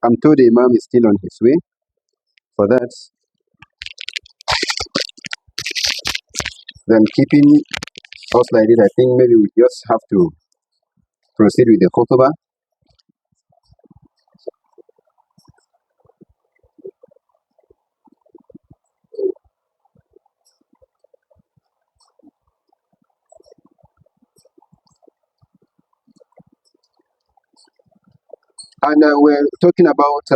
I'm told the Imam is still on his way. For that, then keeping us like this, I think maybe we just have to proceed with the khutbah. And we're talking about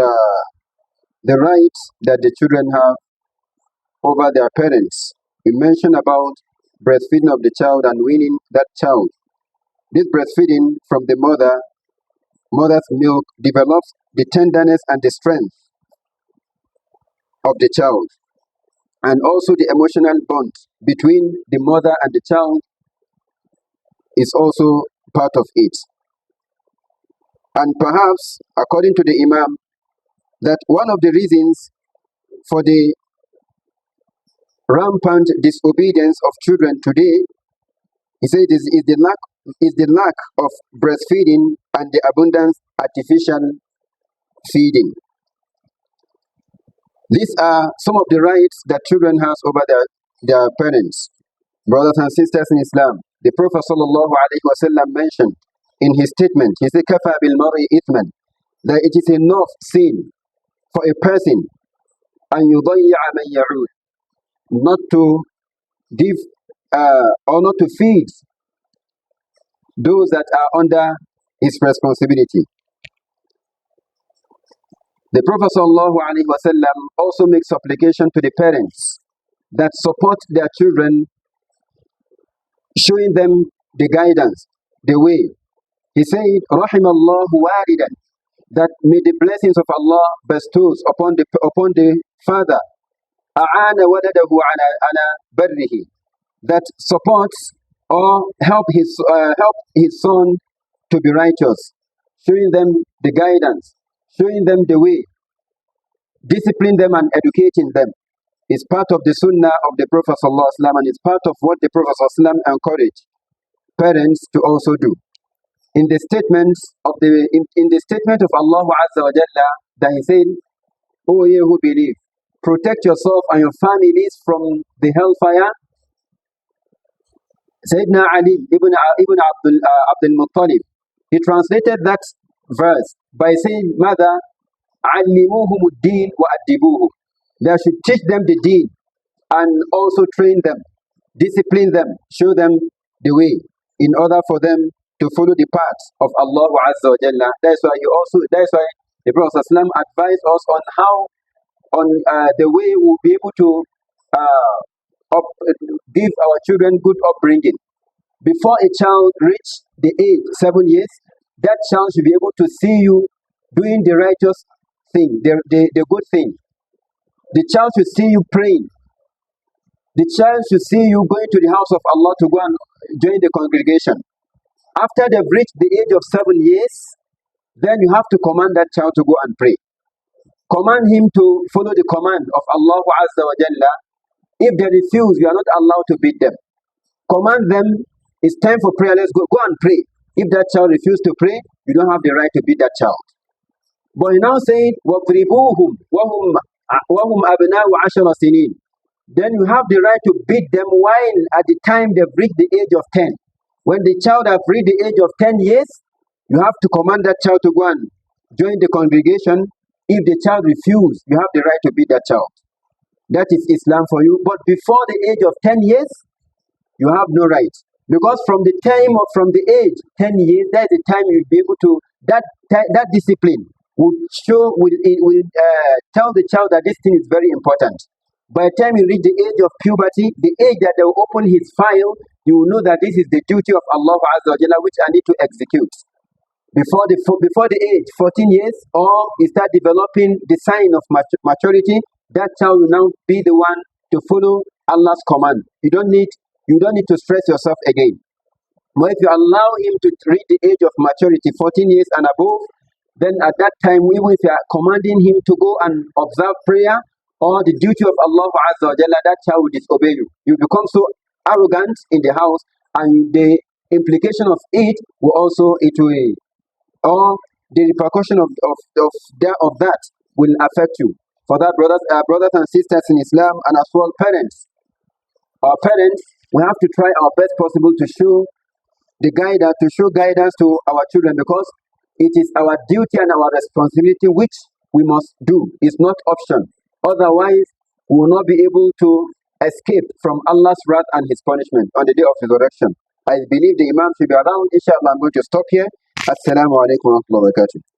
the rights that the children have over their parents. We mentioned about breastfeeding of the child and weaning that child. This breastfeeding from the mother's milk develops the tenderness and the strength of the child, and also the emotional bond between the mother and the child is also part of it. And perhaps, according to the Imam, that one of the reasons for the rampant disobedience of children today, he said, is the lack of breastfeeding and the abundance artificial feeding. These are some of the rights that children have over their parents. Brothers and sisters in Islam, the Prophet ﷺ mentioned in his statement, he said, "Kafa bil mar'i ithman," that it is enough sin for a person an yudayya man ya'ud, not to give or not to feed those that are under his responsibility. The Prophet ﷺ also makes supplication to the parents that support their children, showing them the guidance, the way. He said, "Rahimallahu walidan," that may the blessings of Allah bestows upon the father, "A'ana waladahu ala barrihi," that supports or help his son to be righteous, showing them the guidance, showing them the way, discipline them and educating them. Is part of the sunnah of the Prophet ﷺ, and it's part of what the Prophet ﷺ encouraged parents to also do. In the statements of in the statement of Allah Azza wa Jalla, that He said, "O ye who believe, protect yourself and your families from the hellfire." Sayyidina Ali ibn Abdul Muttalib, he translated that verse by saying, "Mother, allimuhum ad-din wa addibuhum." They should teach them the deen and also train them, discipline them, show them the way in order for them to follow the path of Allah Azza wa Jalla. That's why the Prophet ﷺ advised us on how, the way we'll be able to give our children good upbringing. Before a child reach the age 7 years, that child should be able to see you doing the righteous thing, the good thing. The child should see you praying. The child should see you going to the house of Allah to go and join the congregation. After they've reached the age of 7 years, then you have to command that child to go and pray. Command him to follow the command of Allah Azza wa Jalla. If they refuse, you are not allowed to beat them. Command them, it's time for prayer, let's go and pray. If that child refuses to pray, you don't have the right to beat that child. But he now said, وَضْرِبُوهُمْ وَهُمْ أَبْنَاءُ عَشَرَ سِنِينَ. Then you have the right to beat them while at the time they've reached the age of 10. When the child has reached the age of 10 years, you have to command that child to go and join the congregation. If the child refuses, you have the right to beat that child. That is Islam for you. But before the age of 10 years, you have no right. Because from the age 10 years, that is the time you'll be able to, that discipline will tell the child that this thing is very important. By the time you reach the age of puberty, the age that they will open his file, you will know that this is the duty of Allah Azza wa Jalla, which I need to execute. Before the age 14 years, or he start developing the sign of maturity, that child will now be the one to follow Allah's command. You don't need to stress yourself again. But if you allow him to reach the age of maturity, 14 years and above, then at that time, even if you are commanding him to go and observe prayer or the duty of Allah Azza wa Jalla, that child will disobey you. You become so arrogant in the house, and the implication of it will also, or the repercussion of that will affect you. For that, brothers and sisters in Islam, and as well parents, our parents, we have to try our best possible to show guidance to our children, because it is our duty and our responsibility which we must do. It's not option. Otherwise, we will not be able to escape from Allah's wrath and His punishment on the day of resurrection. I believe the Imam should be around. Inshallah, I'm going to stop here. Assalamu alaikum wa rahmatullahi wa barakatuh.